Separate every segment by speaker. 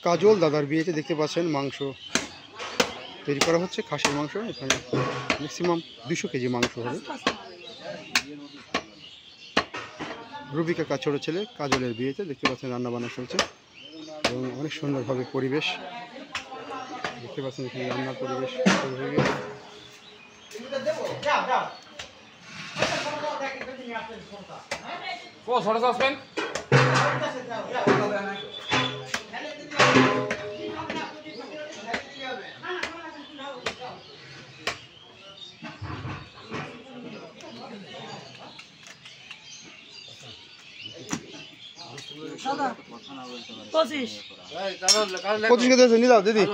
Speaker 1: কাজল দাদার বিয়েতে দেখতে পাচ্ছেন মাংস তৈরি করা হচ্ছে, খাসির মাংস। এখানে ম্যাক্সিমাম 200 কেজি মাংস হবে। রুবিকা কাজ ছোট ছেলে কাজলের বিয়েতে দেখতে পাচ্ছেন রান্না বান্না চলছে এবং অনেক সুন্দরভাবে পরিবেশ দেখতে পাচ্ছেন। এখানে রান্নার পরিবেশ হয়ে গেছে।
Speaker 2: পঁচিশ
Speaker 1: কেজি আছে নিয়ে যাও দিদি।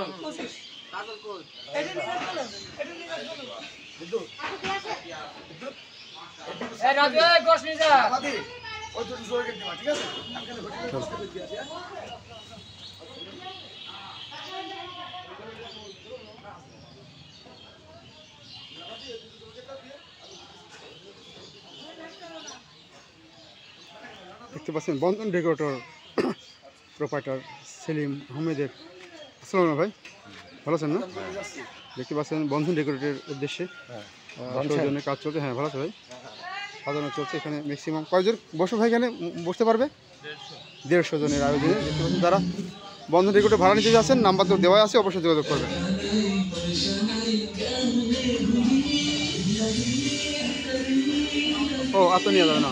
Speaker 1: দেখতে পাচ্ছেন বন্ধন ডেকোরেটর প্রোপাইটার সেলিম আহমেদের। আসসালাম ভাই, ভালো আছেন না? দেখতে পাচ্ছেন বন্ধন ডেকোরেটরের উদ্দেশ্যে জনের কাজ চলছে। হ্যাঁ ভালো আছে ভাই, সাজানো চলছে। এখানে ম্যাক্সিমাম কয়জন বসে ভাই এখানে বসতে পারবে? 150 জনের আয়োজনে। দেখতে পাচ্ছেন যারা বন্ধন ডেকোরেটর ভাড়া নিতে যাচ্ছেন নাম্বার তো দেওয়া আছে, অবশ্যই যোগাযোগ করবেন। ও এত নিয়ে যাবে না।